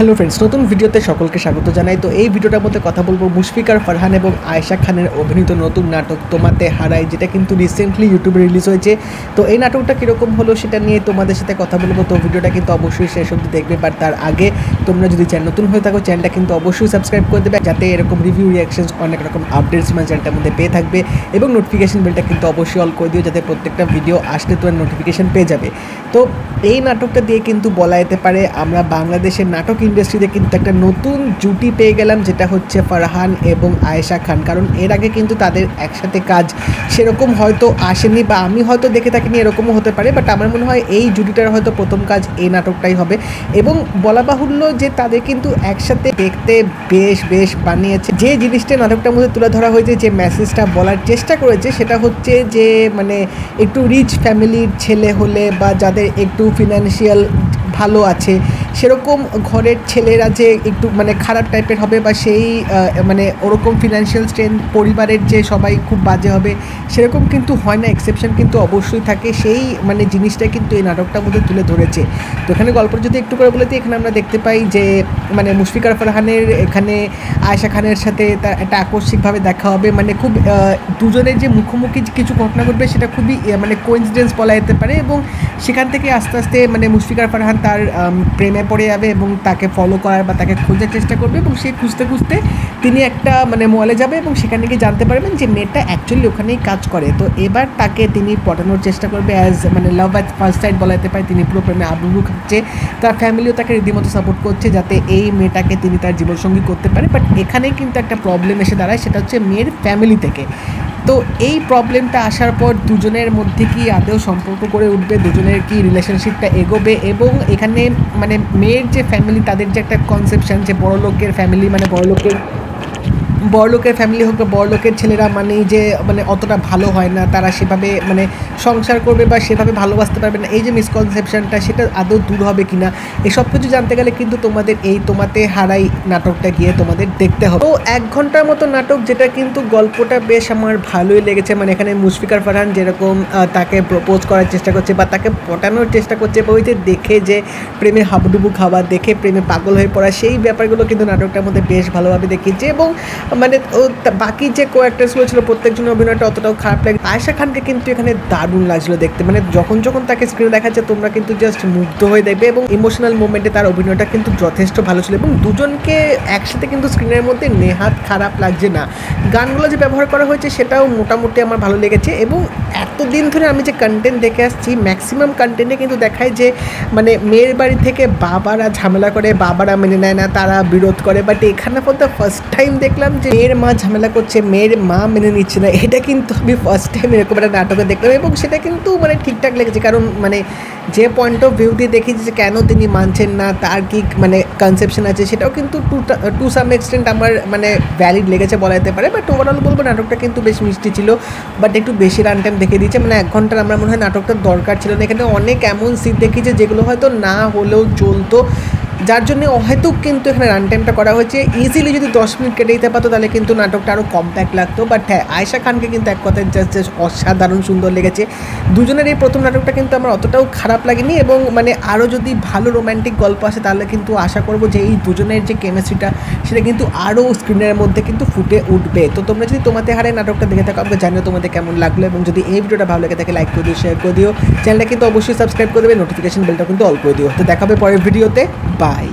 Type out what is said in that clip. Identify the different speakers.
Speaker 1: Hello friends, নতুন ভিডিওতে সকলকে স্বাগত জানাই। তো এই ভিডিওটার মধ্যে কথা বলবো মুশফিকার ফারহান এবং আয়েশা খানের অভিনীত নতুন নাটক তোমাতে হারাই, যেটা কিন্তু রিসেন্টলি ইউটিউবে রিলিজ হয়েছে। তো এই নাটকটা কীরকম হলো সেটা নিয়ে তোমাদের সাথে কথা বলবো। তো ভিডিওটা কিন্তু অবশ্যই শেষ অবধি দেখবে, বাট তার আগে তোমরা যদি নতুন হয়ে থাকো চ্যানেলটা কিন্তু অবশ্যই সাবস্ক্রাইব করে দেবে, যাতে এরকম রিভিউ রিয়াকশনস অনেক রকম আপডেটস মানে চ্যানেলটার মধ্যে পেয়ে থাকবে। এবং নোটিফিকেশন বেলটা কিন্তু অবশ্যই অল করে দিও, যাতে প্রত্যেকটা ভিডিও আসলে তোমার নোটিফিকেশন পেয়ে যাবে। তো এই নাটকটা দিয়ে কিন্তু বলা যেতে পারে আমরা বাংলাদেশের নাটক ইন্ডাস্ট্রিতে কিন্তু একটা নতুন জুটি পেয়ে গেলাম, যেটা হচ্ছে ফারহান এবং আয়েশা খান। কারণ এর আগে কিন্তু তাদের একসাথে কাজ সেরকম হয়তো আসেনি, বা আমি হয়তো দেখে থাকিনি, এরকমও হতে পারে। বাট আমার মনে হয় এই জুটিটার হয়তো প্রথম কাজ এই নাটকটাই হবে। এবং বলা বাহুল্য যে তাদের কিন্তু একসাথে দেখতে বেশ বানিয়েছে। যে জিনিসটা নাটকটার মধ্যে তুলে ধরা হয়েছে, যে মেসেজটা বলার চেষ্টা করেছে, সেটা হচ্ছে যে মানে একটু রিচ ফ্যামিলির ছেলে হলে বা যাদের একটু ফিনান্সিয়াল ভালো আছে সেরকম ঘরের ছেলেরা যে একটু মানে খারাপ টাইপের হবে, বা সেই মানে ওরকম ফিনান্সিয়াল স্ট্রেন্থ পরিবারের যে সবাই খুব বাজে হবে সেরকম কিন্তু হয় না, এক্সেপশন কিন্তু অবশ্যই থাকে। সেই মানে জিনিসটা কিন্তু এই নাটকটার মধ্যে তুলে ধরেছে। তো এখানে গল্পটা যদি একটু করে বলে দিই, এখানে আমরা দেখতে পাই যে মানে মুশফিকার ফারহানের এখানে আয়েশা খানের সাথে তার একটা আকস্মিকভাবে দেখা হবে। মানে খুব দুজনের যে মুখোমুখি কিছু ঘটনা ঘটবে সেটা খুবই মানে কোইন্সিডেন্স বলা যেতে পারে। এবং সেখান থেকে আস্তে আস্তে মানে মুশফিকার ফারহান তার প্রেমে পড়ে যাবে এবং তাকে ফলো করার বা তাকে খোঁজার চেষ্টা করবে। এবং সেই খুঁজতে তিনি একটা মানে মলে যাবে এবং সেখানে গিয়ে জানতে পারবেন যে মেয়েটা অ্যাকচুয়ালি ওখানেই কাজ করে। তো এবার তাকে তিনি পটানোর চেষ্টা করবে, অ্যাজ মানে লাভ অ্যাট ফার্স্ট সাইট বলা যেতে পারে। তিনি পুরো প্রেমে আবু খাচ্ছে, তার ফ্যামিলিও তাকে রীতিমতো সাপোর্ট করছে যাতে এই মেয়েটাকে তিনি তার জীবনসঙ্গী করতে পারে। বাট এখানে কিন্তু একটা প্রবলেম এসে দাঁড়ায়, সেটা হচ্ছে মেয়ের ফ্যামিলি থেকে। তো এই প্রবলেমটা আসার পর দুজনের মধ্যে কি আদৌ সম্পর্ক করে উঠবে, দুজনের কি রিলেশনশিপটা এগোবে। এবং এখানে মানে মেয়ের যে ফ্যামিলি, তাদের যে একটা কনসেপশন যে বড়লোকের ফ্যামিলি মানে বড়লোকের ফ্যামিলি হোক বা বড়লোকের ছেলেরা মানেই যে মানে অতটা ভালো হয় না, তারা সেভাবে মানে সংসার করবে বা সেভাবে ভালোবাসতে পারবে না, এই যে মিসকনসেপশনটা সেটা আদৌ দূর হবে কিনা, এসব কিছু জানতে গেলে কিন্তু তোমাদের এই তোমাতে হারাই নাটকটা গিয়ে তোমাদের দেখতে হবে। তো 1 ঘন্টার মতো নাটক, যেটা কিন্তু গল্পটা বেশ আমার ভালোই লেগেছে। মানে এখানে মুশফিকার ফারহান যেরকম তাকে প্রপোজ করার চেষ্টা করছে বা তাকে পটানোর চেষ্টা করছে, বা ওই যে দেখে যে প্রেমে হাবুডুবু খাওয়া, দেখে প্রেমে পাগল হয়ে পড়া, সেই ব্যাপারগুলো কিন্তু নাটকটার মধ্যে বেশ ভালোভাবে দেখিয়েছে। এবং মানে বাকি যে কো অ্যাক্টার্সগুলো ছিল প্রত্যেকজনের অভিনয়টা অতটাও খারাপ লাগে। আয়েশা খানকে কিন্তু এখানে দারুণ লাগছিল দেখতে। মানে যখন তাকে স্ক্রিনে দেখা যাচ্ছে তোমরা কিন্তু জাস্ট মুগ্ধ হয়ে দেখবে, এবং ইমোশনাল মোমেন্টে তার অভিনয়টা কিন্তু যথেষ্ট ভালো ছিল। এবং দুজনকে একসাথে কিন্তু স্ক্রিনের মধ্যে নেহাত খারাপ লাগছে না। গানগুলো যে ব্যবহার করা হয়েছে সেটাও মোটামুটি আমার ভালো লেগেছে। এবং এতদিন ধরে আমি যে কন্টেন্ট দেখে আসছি, ম্যাক্সিমাম কন্টেন্টে কিন্তু দেখায় যে মানে মেয়ের বাড়ি থেকে বাবারা ঝামেলা করে, বাবারা মেনে নেয় না, তারা বিরোধ করে। বাট এখানে পর্যন্ত ফার্স্ট টাইম দেখলাম যে মেয়ের মা ঝামেলা করছে, মেয়ের মা মেনে নিচ্ছে না। এটা কিন্তু আমি ফার্স্ট টাইম এরকম একটা নাটকে দেখলাম, এবং সেটা কিন্তু মানে ঠিকঠাক লেগেছে। কারণ মানে যে পয়েন্ট অফ ভিউ দিয়ে দেখেছি যে কেন তিনি মানছেন না, তার কি মানে কনসেপশন আছে, সেটাও কিন্তু টু সাম এক্সটেন্ট আমার মানে ভ্যালিড লেগেছে বলা যেতে পারে। বাট ওভারঅল বলবো নাটকটা কিন্তু বেশ মিষ্টি ছিল, বাট একটু বেশি রান টাইম দেখে দিয়েছে। মানে 1 ঘন্টার আমার মনে হয় নাটকটার দরকার ছিল না। এখানে অনেক এমন সিট দেখিয়েছে যেগুলো হয়তো না হলেও চলতো, যার জন্য হয়তো কিন্তু এখানে রান টাইমটা করা হয়েছে। ইজিলি যদি 10 মিনিট কেটে দিতে পারতো তাহলে কিন্তু নাটকটা আরও কম্প্যাক্ট লাগতো। বাট হ্যাঁ, আয়েশা খানকে কিন্তু এক কথায় জাস্ট অসাধারণ সুন্দর লেগেছে। দুজনের এই প্রথম নাটকটা কিন্তু আমার অতটাও খারাপ লাগেনি। এবং মানে আরও যদি ভালো রোম্যান্টিক গল্প আসে তাহলে কিন্তু আশা করবো যে এই দুজনের যে কেমিস্ট্রিটা সেটা কিন্তু আরও স্ক্রিনের মধ্যে কিন্তু ফুটে উঠবে। তো তোমরা যদি তোমাতে হারাই নাটকটা দেখে থাকো, আমাকে জানিও তোমাদের কেমন লাগলো। এবং যদি এই ভিডিওটা ভালো লেগে থাকে লাইক করে দিও, শেয়ার করে দিও, চ্যানেলটা কিন্তু অবশ্যই সাবস্ক্রাইব করে দেবে, নোটিফিকেশন বেলটা কিন্তু অল করে দিও। তো দেখা হবে পরের ভিডিওতে। বাই।